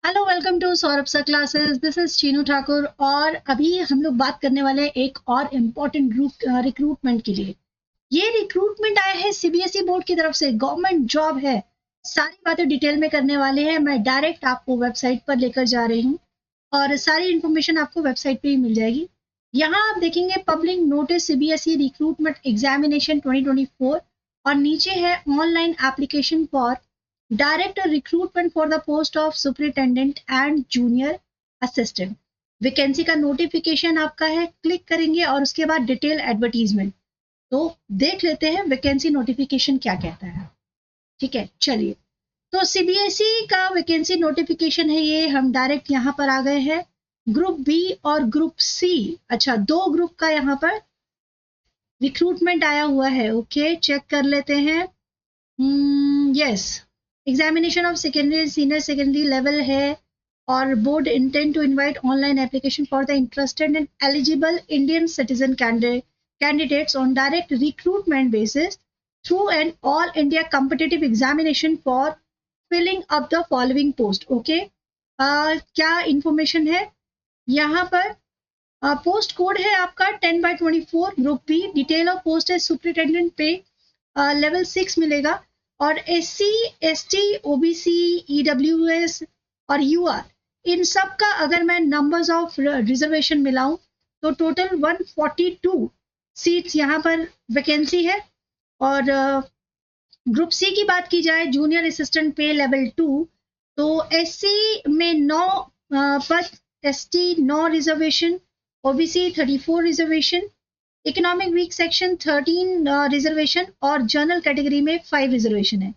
Hello, welcome to Saurabh sir classes. This is Chinu Thakur और अभी हम लोग बात करने वाले हैं एक और इम्पोर्टेंट रिक्रूटमेंट के लिए। ये रिक्रूटमेंट आया है सीबीएसई बोर्ड की तरफ से, गवर्नमेंट जॉब है। सारी बातें डिटेल में करने वाले हैं। मैं डायरेक्ट आपको वेबसाइट पर लेकर जा रही हूँ और सारी इन्फॉर्मेशन आपको वेबसाइट पे ही मिल जाएगी। यहाँ आप देखेंगे public notice CBSE recruitment examination 2024 और नीचे है online application for direct recruitment for the post of superintendent and junior assistant. Vacancy का नोटिफिकेशन आपका है, क्लिक करेंगे और उसके बाद डिटेल एडवर्टीजमेंट। तो देख लेते हैं वैकेंसी नोटिफिकेशन क्या कहता है। ठीक है, चलिए। तो सीबीएसई का वैकेंसी नोटिफिकेशन है ये, हम डायरेक्ट यहाँ पर आ गए हैं। ग्रुप बी और ग्रुप सी, अच्छा दो ग्रुप का यहाँ पर रिक्रूटमेंट आया हुआ है। ओके, चेक कर लेते हैं। Yes, examination of secondary senior secondary level है और board intend to invite online application for the interested and eligible Indian citizen candidates on direct recruitment basis through an all India competitive examination for filling up the following post. Okay, क्या information है यहाँ पर? Post code है आपका 10/24 group B. Detail of post है superintendent pay, level 6 मिलेगा। और SC ST OBC EWS और UR, इन सब का अगर मैं नंबर्स ऑफ रिजर्वेशन मिलाऊं तो टोटल 142 सीट्स यहाँ पर वैकेंसी है। और ग्रुप सी की बात की जाए, जूनियर असिस्टेंट पे लेवल 2, तो SC में 9 पद, ST 9 reservation, OBC 34 reservation, economic week section 13 reservation और जनरल कैटेगरी में 5 रिजर्वेशन है।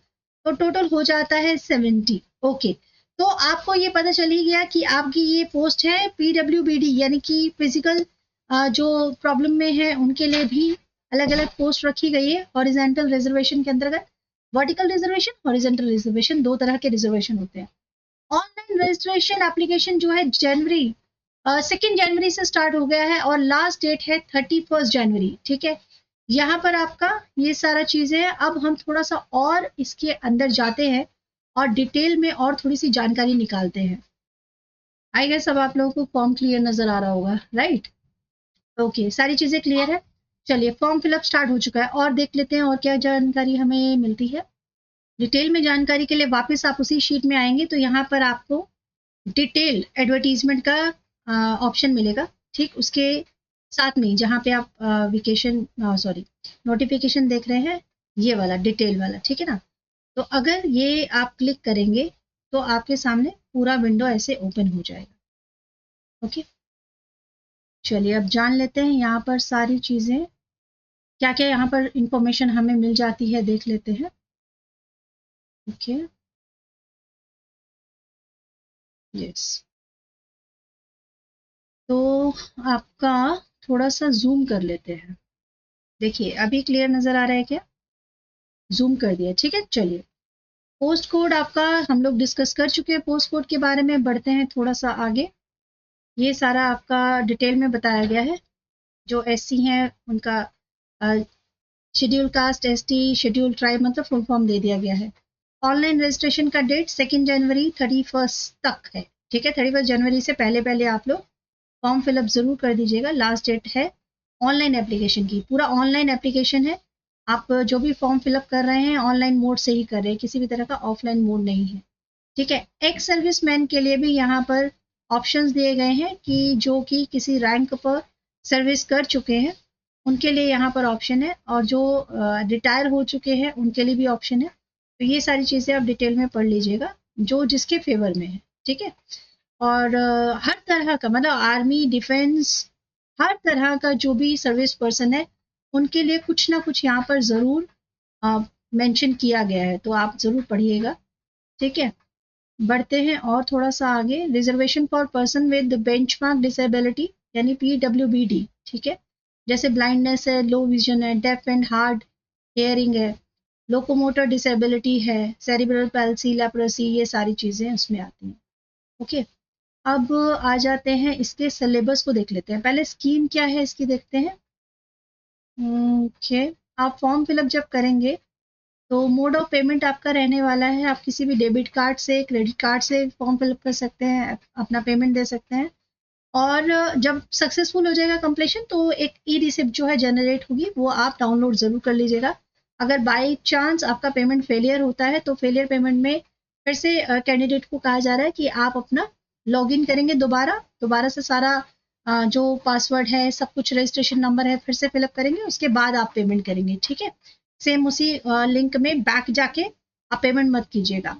तो टोटल हो जाता है 70। ओके, तो आपको ये पता चल ही गया कि आपकी ये पोस्ट है PWBD, यानी कि फिजिकल जो प्रॉब्लम में है उनके लिए भी अलग अलग पोस्ट रखी गई है। हॉरिजेंटल रिजर्वेशन के अंतर्गत वर्टिकल रिजर्वेशन, हॉरिजेंटल रिजर्वेशन, दो तरह के रिजर्वेशन होते हैं। ऑनलाइन रजिस्ट्रेशन एप्लीकेशन जो है जनवरी 2 जनवरी से स्टार्ट हो गया है और लास्ट डेट है 31 जनवरी। ठीक है, यहाँ पर आपका ये सारा चीज़ें है। अब हम थोड़ा सा और इसके अंदर जाते हैं और डिटेल में और थोड़ी सी जानकारी निकालते हैं। आई गेस अब आप लोगों को फॉर्म क्लियर नजर आ रहा होगा, राइट? ओके, सारी चीज़ें क्लियर है। चलिए, फॉर्म फिलअप स्टार्ट हो चुका है और देख लेते हैं और क्या जानकारी हमें मिलती है। डिटेल में जानकारी के लिए वापस आप उसी शीट में आएंगे तो यहाँ पर आपको डिटेल एडवर्टीजमेंट का ऑप्शन मिलेगा। ठीक, उसके साथ में जहाँ पे आप नोटिफिकेशन देख रहे हैं, ये वाला डिटेल वाला, ठीक है ना। तो अगर ये आप क्लिक करेंगे तो आपके सामने पूरा विंडो ऐसे ओपन हो जाएगा। ओके, चलिए अब जान लेते हैं यहाँ पर सारी चीज़ें क्या क्या यहाँ पर इंफॉर्मेशन हमें मिल जाती है, देख लेते हैं। ओके, यस, तो आपका थोड़ा सा जूम कर लेते हैं। देखिए अभी क्लियर नजर आ रहा है क्या? जूम कर दिया, ठीक है। चलिए, पोस्ट कोड आपका हम लोग डिस्कस कर चुके हैं। पोस्ट कोड के बारे में बढ़ते हैं थोड़ा सा आगे। ये सारा आपका डिटेल में बताया गया है। जो SC हैं उनका schedule caste, ST, schedule tribe, मतलब फुल फॉर्म दे दिया गया है। ऑनलाइन रजिस्ट्रेशन का डेट 2 जनवरी 31 तक है। ठीक है, 31 जनवरी से पहले पहले आप लोग फॉर्म फिलअप जरूर कर दीजिएगा। लास्ट डेट है ऑनलाइन एप्लीकेशन की, पूरा ऑनलाइन एप्लीकेशन है। आप जो भी फॉर्म फिलअप कर रहे हैं ऑनलाइन मोड से ही कर रहे हैं, किसी भी तरह का ऑफलाइन मोड नहीं है। ठीक है, एक्स सर्विस मैन के लिए भी यहाँ पर ऑप्शंस दिए गए हैं कि जो कि किसी रैंक पर सर्विस कर चुके हैं उनके लिए यहाँ पर ऑप्शन है, और जो रिटायर हो चुके हैं उनके लिए भी ऑप्शन है। तो ये सारी चीज़ें आप डिटेल में पढ़ लीजिएगा जो जिसके फेवर में है। ठीक है, और हर तरह का, मतलब आर्मी, डिफेंस, हर तरह का जो भी सर्विस पर्सन है उनके लिए कुछ ना कुछ यहाँ पर ज़रूर मेंशन किया गया है, तो आप ज़रूर पढ़िएगा। ठीक है, बढ़ते हैं और थोड़ा सा आगे। Reservation for person with benchmark disability यानी PWBD, ठीक है, जैसे ब्लाइंडनेस है, लो विजन है, डेफ एंड हार्ड हेयरिंग है, लोकोमोटर डिसेबिलिटी है, सेरिब्रल पैल्सी, लेप्रोसी, ये सारी चीज़ें उसमें आती हैं। ओके, अब आ जाते हैं इसके सिलेबस को देख लेते हैं। पहले स्कीम क्या है इसकी देखते हैं। ओके, आप फॉर्म फिलअप जब करेंगे तो मोड ऑफ पेमेंट आपका रहने वाला है, आप किसी भी डेबिट कार्ड से, क्रेडिट कार्ड से फॉर्म फिलअप कर सकते हैं, अपना पेमेंट दे सकते हैं। और जब सक्सेसफुल हो जाएगा कंप्लीशन तो एक ई रिसिप्ट जो है जनरेट होगी, वो आप डाउनलोड ज़रूर कर लीजिएगा। अगर बाई चांस आपका पेमेंट फेलियर होता है तो फेलियर पेमेंट में फिर से कैंडिडेट को कहा जा रहा है कि आप अपना लॉगिन करेंगे दोबारा से सारा जो पासवर्ड है, सब कुछ, रजिस्ट्रेशन नंबर है, फिर से फिलअप करेंगे, उसके बाद आप पेमेंट करेंगे। ठीक है, सेम उसी लिंक में बैक जाके आप पेमेंट मत कीजिएगा।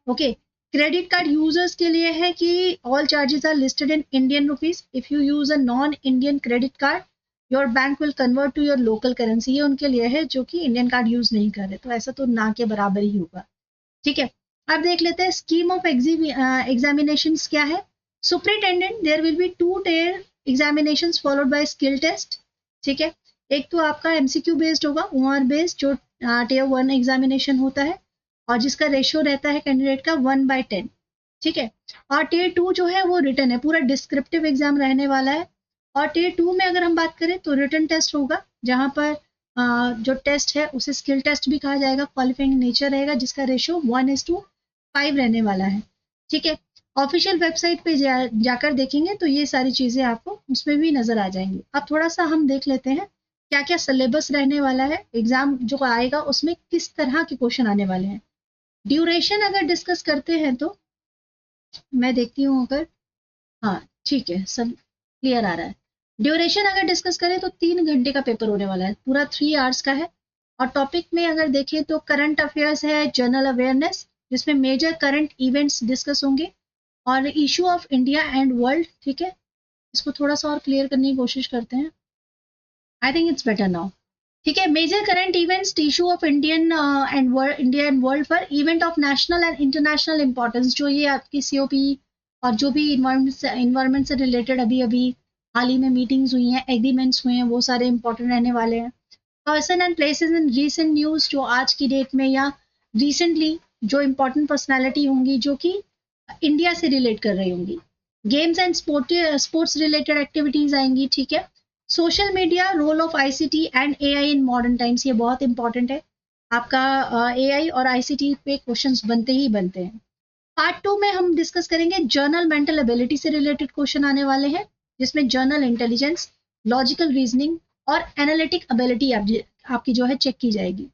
ओके, क्रेडिट कार्ड यूजर्स के लिए है कि all charges are listed in Indian rupees. If you use a non Indian credit card your bank will convert to your local currency. ये उनके लिए है जो कि इंडियन कार्ड यूज नहीं कर रहे, तो ऐसा तो ना के बराबर ही होगा। ठीक है, अब देख लेते हैं स्कीम ऑफ एग्जामिनेशन क्या है। Superintendent, there will be 2 tier examinations followed by skill test. ठीक है, एक तो आपका एमसीक्यू बेस्ड होगा, ओआर बेस्ड, जो टेयर 1 एग्जामिनेशन होता है और जिसका रेशियो रहता है कैंडिडेट का 1/10। ठीक है, और टेयर 2 जो है वो रिटन है, पूरा डिस्क्रिप्टिव एग्जाम रहने वाला है। और टेयर 2 में अगर हम बात करें तो रिटन टेस्ट होगा, जहां पर जो टेस्ट है उसे स्किल टेस्ट भी कहा जाएगा, क्वालिफाइंग नेचर रहेगा, जिसका रेशियो 1:5 रहने वाला है। ठीक है, ऑफिशियल वेबसाइट पे जाकर देखेंगे तो ये सारी चीज़ें आपको उसमें भी नज़र आ जाएंगी। अब थोड़ा सा हम देख लेते हैं क्या क्या सिलेबस रहने वाला है, एग्जाम जो आएगा उसमें किस तरह के क्वेश्चन आने वाले हैं। ड्यूरेशन अगर डिस्कस करते हैं तो मैं देखती हूँ, अगर हाँ ठीक है सब क्लियर आ रहा है। ड्यूरेशन अगर डिस्कस करें तो 3 घंटे का पेपर होने वाला है, पूरा 3 आवर्स का है। और टॉपिक में अगर देखें तो करंट अफेयर्स है, जनरल अवेयरनेस, जिसमें मेजर करंट इवेंट्स डिस्कस होंगे, और issue of India and world. ठीक है, इसको थोड़ा सा और क्लियर करने की कोशिश करते हैं। I think it's better now. ठीक है, major current events, issue of India and world for event of national and international importance, जो ये आपकी सीओपी और जो भी इन्वायरमेंट से रिलेटेड अभी अभी हाल ही में मीटिंग्स हुई हैं, एग्रीमेंट्स हुए हैं, वो सारे इंपॉर्टेंट रहने वाले हैं। Person and places in recent news, जो आज की डेट में या रिसेंटली जो इंपॉर्टेंट पर्सनैलिटी होंगी जो कि इंडिया से रिलेट कर रही होंगी। Games and sports related activities आएंगी। ठीक है, social media, role of ICT and AI in modern times, ये बहुत इंपॉर्टेंट है। आपका एआई और आईसीटी पे क्वेश्चंस बनते ही बनते हैं। पार्ट 2 में हम डिस्कस करेंगे जर्नल मेंटल एबिलिटी से रिलेटेड क्वेश्चन आने वाले हैं, जिसमें जर्नल इंटेलिजेंस, लॉजिकल रीजनिंग और एनालिटिक एबिलिटी आपकी जो है चेक की जाएगी।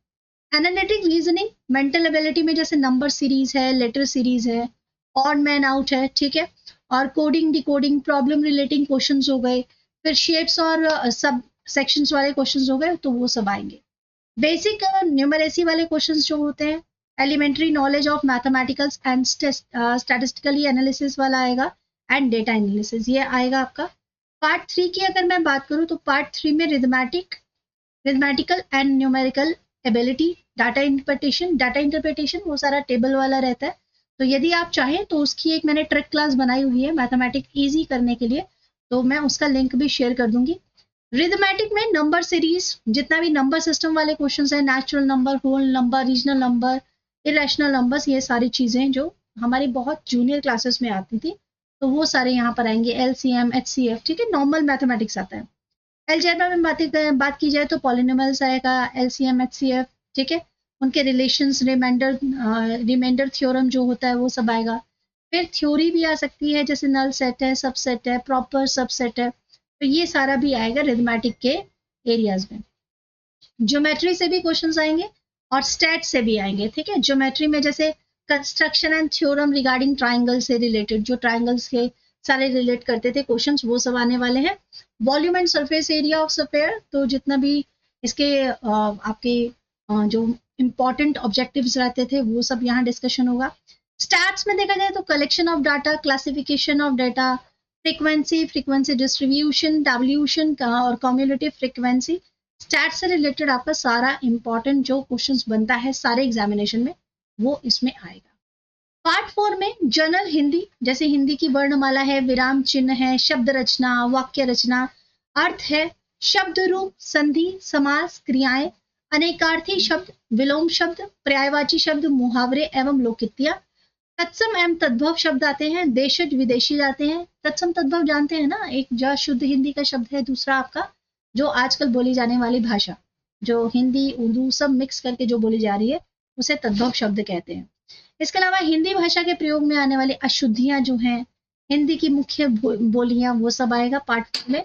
एनालिटिक रीजनिंग, मेंटल एबिलिटी में जैसे नंबर सीरीज है, लेटर सीरीज है, ऑड मैन आउट है। ठीक है, और coding, decoding, problem relating questions हो गए, फिर शेप्स और सब सेक्शंस वाले क्वेश्चंस हो गए, तो वो सब आएंगे। बेसिक न्यूमरेसी वाले क्वेश्चंस जो होते हैं, elementary knowledge of mathematicals and statistically analysis वाला आएगा, एंड डेटा एनालिसिस, ये आएगा आपका। पार्ट 3 की अगर मैं बात करूँ तो पार्ट 3 में arithmetical and numerical ability, data interpretation वो सारा टेबल वाला रहता है। तो यदि आप चाहें तो उसकी एक मैंने ट्रिक क्लास बनाई हुई है मैथमेटिक ईजी करने के लिए, तो मैं उसका लिंक भी शेयर कर दूंगी। रिथमेटिक में नंबर सीरीज, जितना भी नंबर सिस्टम वाले क्वेश्चंस है, natural number, whole number, regional number, irrational numbers, ये सारी चीज़ें जो हमारी बहुत जूनियर क्लासेस में आती थी, तो वो सारे यहाँ पर आएंगे। एलसीएम, एचसीएफ, ठीक है, नॉर्मल मैथमेटिक्स आता है। अलजेब्रा में बात की जाए तो पॉलिनोमियल्स आएगा, एलसीएम, एचसीएफ, ठीक है, उनके रिलेशंस, रिमाइंडर थ्योरम जो होता है वो सब आएगा। फिर थ्योरी भी आ सकती है, जैसे नल सेट है, सबसेट है, प्रॉपर सबसेट है, तो ये सारा भी आएगा रिथमेटिक के एरियाज में। ज्योमेट्री से भी क्वेश्चंस आएंगे और स्टैट से भी आएंगे। ठीक है, ज्योमेट्री में जैसे construction and theorem regarding triangle से रिलेटेड, जो ट्राइंगल्स के सारे रिलेट करते थे क्वेश्चंस, वो सब आने वाले हैं। Volume and surface area of sphere, तो जितना भी इसके आपके जो इंपॉर्टेंट ऑब्जेक्टिव्स रहते थे वो सब यहाँ डिस्कशन होगा। स्टैट्स में देखा जाए तो collection of data, classification of data, frequency distribution, dilution और कम्युलेटिव फ्रीक्वेंसी, स्टैट से रिलेटेड आपका सारा इंपॉर्टेंट जो क्वेश्चंस बनता है सारे एग्जामिनेशन में, वो इसमें आएगा। पार्ट 4 में जनरल हिंदी, जैसे हिंदी की वर्णमाला है, विराम चिन्ह है, शब्द रचना, वाक्य रचना, अर्थ है, शब्द रूप, संधि, समास, क्रियाएं, अनेकार्थी शब्द, विलोम शब्द, पर्यायवाची शब्द, मुहावरे एवं लोकित्या, तत्सम एवं तद्भव शब्द आते हैं, देशज विदेशी आते हैं। तत्सम तद्भव जानते हैं ना, एक जो शुद्ध हिंदी का शब्द है, दूसरा आपका जो आजकल बोली जाने वाली भाषा, जो हिंदी उर्दू सब मिक्स करके जो बोली जा रही है, उसे तद्भव शब्द कहते हैं। इसके अलावा हिंदी भाषा के प्रयोग में आने वाली अशुद्धियां जो हैं, हिंदी की मुख्य बोलियां, वो सब आएगा पार्ट में।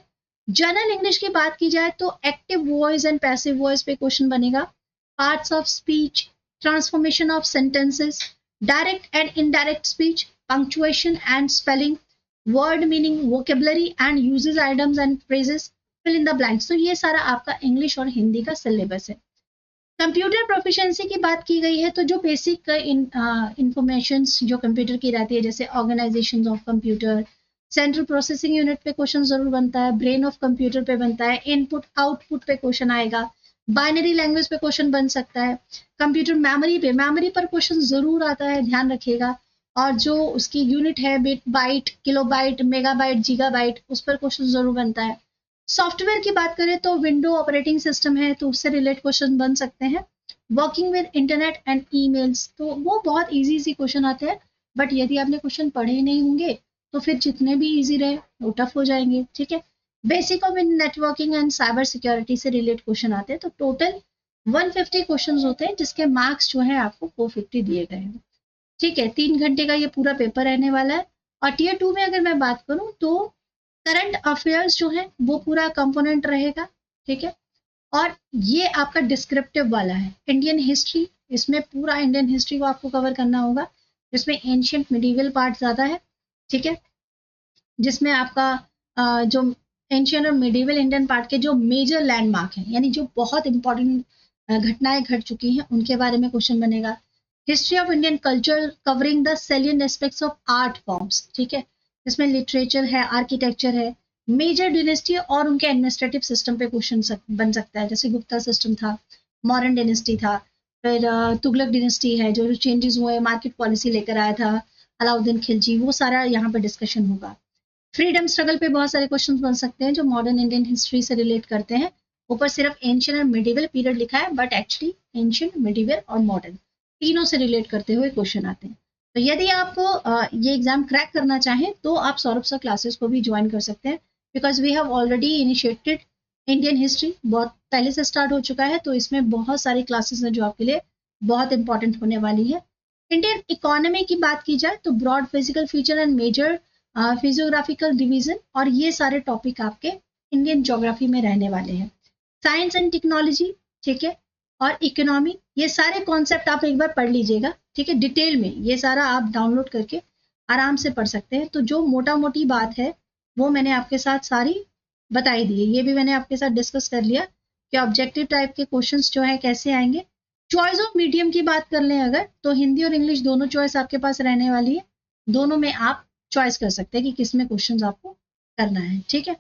जनरल इंग्लिश की बात की जाए तो active voice and passive voice पे क्वेश्चन बनेगा, parts of speech, transformation of sentences, direct and indirect speech, punctuation and spelling, word meaning, vocabulary and usages, items and phrases, fill in the blanks. तो ये सारा आपका English और हिंदी का syllabus है। Computer proficiency की बात की गई है तो जो बेसिक इंफॉर्मेशन जो कंप्यूटर की रहती है, जैसे organisation of computer, central processing unit पे क्वेश्चन जरूर बनता है, ब्रेन ऑफ कंप्यूटर पे बनता है, इनपुट आउटपुट पे क्वेश्चन आएगा, बाइनरी लैंग्वेज पे क्वेश्चन बन सकता है, कंप्यूटर मेमोरी पर क्वेश्चन जरूर आता है, ध्यान रखिएगा। और जो उसकी यूनिट है, bit, byte, kilobyte, megabyte, gigabyte, उस पर क्वेश्चन जरूर बनता है। सॉफ्टवेयर की बात करें तो विंडो ऑपरेटिंग सिस्टम है तो उससे रिलेटेड क्वेश्चन बन सकते हैं। Working with internet and emails, तो वो बहुत इजी क्वेश्चन आते हैं, बट यदि आपने क्वेश्चन पढ़े ही नहीं होंगे तो फिर जितने भी इजी रहे वो टफ हो जाएंगे, ठीक है। Basic of networking and cyber security से रिलेटेड क्वेश्चन आते हैं, तो टोटल 150 क्वेश्चन होते हैं, जिसके मार्क्स जो है आपको 450 दिए गए हैं, ठीक है। 3 घंटे का ये पूरा पेपर रहने वाला है। और टीयर 2 में अगर मैं बात करूं तो करंट अफेयर्स जो है वो पूरा कंपोनेंट रहेगा, ठीक है। और ये आपका डिस्क्रिप्टिव वाला है। इंडियन हिस्ट्री, इसमें पूरा इंडियन हिस्ट्री को आपको कवर करना होगा, जिसमें एंशियंट मिडीवल पार्ट ज्यादा है, ठीक है, जिसमें आपका जो एंशियंट और मिडीवल इंडियन पार्ट के जो मेजर लैंडमार्क हैं, यानी जो बहुत इंपॉर्टेंट घटनाएं घट चुकी हैं, उनके बारे में क्वेश्चन बनेगा। History of Indian culture covering the salient aspects of art forms, ठीक है, जिसमें लिटरेचर है, आर्किटेक्चर है, मेजर डिनेस्टी और उनके एडमिनिस्ट्रेटिव सिस्टम पे क्वेश्चन बन सकता है, जैसे गुप्ता सिस्टम था, मॉडर्न डिनेस्टी था, फिर तुगलक डिनेस्टी है, जो चेंजेस हुए, मार्केट पॉलिसी लेकर आया था अलाउद्दीन खिलजी, वो सारा यहाँ पे डिस्कशन होगा। फ्रीडम स्ट्रगल पे बहुत सारे क्वेश्चन बन सकते हैं जो मॉडर्न इंडियन हिस्ट्री से रिलेट करते हैं। ऊपर सिर्फ एंशियंट और मिडिवल पीरियड लिखा है, बट एक्चुअली एंशियंट, मिडिवल और मॉडर्न तीनों से रिलेट करते हुए क्वेश्चन आते हैं। तो यदि आप ये एग्जाम क्रैक करना चाहें तो आप सौरभ सर क्लासेस को भी ज्वाइन कर सकते हैं, because we have already initiated Indian history, बहुत पहले से स्टार्ट हो चुका है, तो इसमें बहुत सारी क्लासेस हैं जो आपके लिए बहुत इंपॉर्टेंट होने वाली है। इंडियन इकोनॉमी की बात की जाए तो broad physical feature and major physiographical division, और ये सारे टॉपिक आपके इंडियन ज्योग्राफी में रहने वाले हैं। साइंस एंड टेक्नोलॉजी, ठीक है, और इकोनॉमी, ये सारे कॉन्सेप्ट आप एक बार पढ़ लीजिएगा, ठीक है, डिटेल में ये सारा आप डाउनलोड करके आराम से पढ़ सकते हैं। तो जो मोटा मोटी बात है वो मैंने आपके साथ सारी बताई दी है, ये भी मैंने आपके साथ डिस्कस कर लिया कि ऑब्जेक्टिव टाइप के क्वेश्चंस जो है कैसे आएंगे। चॉइस ऑफ मीडियम की बात कर लें अगर, तो हिंदी और इंग्लिश दोनों चॉइस आपके पास रहने वाली है, दोनों में आप चॉइस कर सकते हैं कि किस में क्वेश्चंस आपको करना है, ठीक है।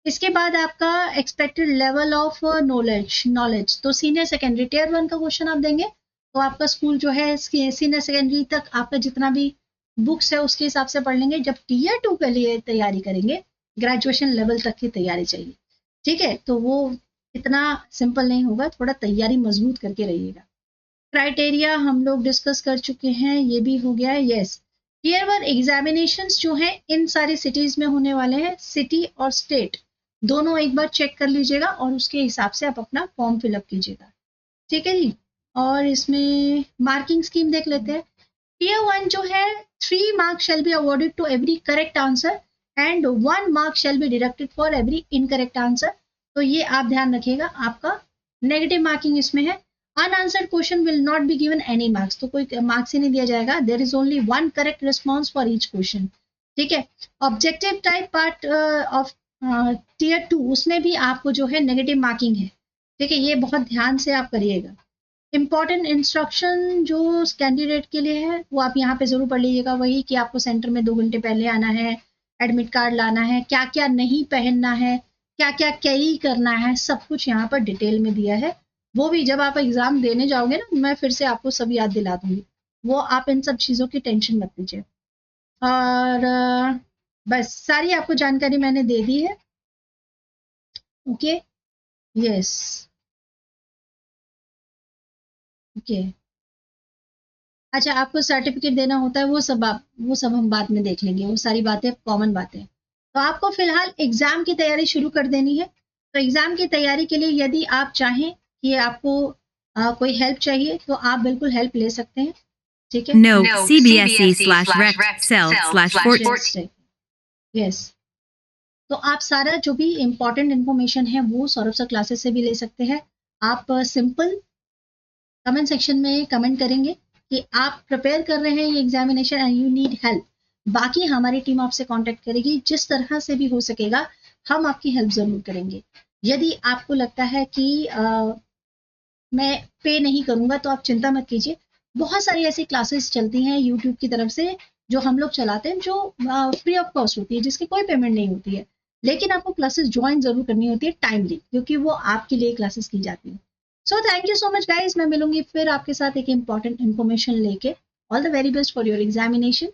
इसके बाद आपका एक्सपेक्टेड लेवल ऑफ नॉलेज, तो सीनियर सेकेंडरी टियर 1 का क्वेश्चन आप देंगे तो आपका स्कूल जो है सीनियर सेकेंडरी तक आपका जितना भी बुक्स है उसके हिसाब से पढ़ लेंगे। जब टियर 2 के लिए तैयारी करेंगे, ग्रेजुएशन लेवल तक की तैयारी चाहिए, ठीक है, तो वो इतना सिंपल नहीं होगा, थोड़ा तैयारी मजबूत करके रहिएगा। क्राइटेरिया हम लोग डिस्कस कर चुके हैं, ये भी हो गया है, यस। टियर 1 एग्जामिनेशंस जो हैं इन सारी सिटीज में होने वाले हैं, सिटी और स्टेट दोनों एक बार चेक कर लीजिएगा और उसके हिसाब से आप अपना फॉर्म फिलअप कीजिएगा, ठीक है जी। और इसमें मार्किंग स्कीम देख लेते हैं। टियर 1 जो है 3 marks shall be awarded to every correct answer and 1 mark shall be deducted for every incorrect answer. तो ये आप ध्यान रखिएगा, आपका नेगेटिव मार्किंग इसमें है। Unanswered question will not be given any marks, तो कोई मार्क्स ही नहीं दिया जाएगा। There is only 1 correct response for each question, ठीक है। Objective type part of tier 2, उसमें भी आपको जो है नेगेटिव मार्किंग है, ठीक है, ये बहुत ध्यान से आप करिएगा। इंपॉर्टेंट इंस्ट्रक्शन जो कैंडिडेट के लिए है वो आप यहाँ पे जरूर पढ़ लीजिएगा, वही कि आपको सेंटर में 2 घंटे पहले आना है, एडमिट कार्ड लाना है, क्या क्या नहीं पहनना है, क्या क्या कैरी करना है, सब कुछ यहाँ पर डिटेल में दिया है। वो भी जब आप एग्जाम देने जाओगे ना, मैं फिर से आपको सब याद दिला दूंगी, वो आप इन सब चीज़ों की टेंशन मत लीजिए। और बस सारी आपको जानकारी मैंने दे दी है, ओके, यस, ओके। अच्छा, आपको सर्टिफिकेट देना होता है, वो सब हम बाद में देख लेंगे, वो सारी बातें कॉमन बातें। तो आपको फिलहाल एग्जाम की तैयारी शुरू कर देनी है। तो एग्जाम की तैयारी के लिए यदि आप चाहें कि आपको कोई हेल्प चाहिए तो आप बिल्कुल हेल्प ले सकते हैं, ठीक है। No, CBSE/rec/cell/14. यस, तो आप सारा जो भी इम्पोर्टेंट इन्फॉर्मेशन है वो सौरभ सर क्लासेस से भी ले सकते हैं। आप सिंपल कमेंट सेक्शन में कमेंट करेंगे कि आप प्रिपेयर कर रहे हैं ये examination and you need help, बाकी हमारी टीम आपसे कांटेक्ट करेगी, जिस तरह से भी हो सकेगा हम आपकी हेल्प ज़रूर करेंगे। यदि आपको लगता है कि मैं पे नहीं करूँगा तो आप चिंता मत कीजिए, बहुत सारी ऐसी क्लासेस चलती हैं यूट्यूब की तरफ से जो हम लोग चलाते हैं, जो फ्री ऑफ कॉस्ट होती है, जिसकी कोई पेमेंट नहीं होती है, लेकिन आपको क्लासेस ज्वाइन ज़रूर करनी होती है टाइमली, क्योंकि वो आपके लिए क्लासेस की जाती है। So thank you so much guys, मैं मिलूंगी फिर आपके साथ एक इंपॉर्टेंट इन्फॉर्मेशन लेके। All the very best for your examination.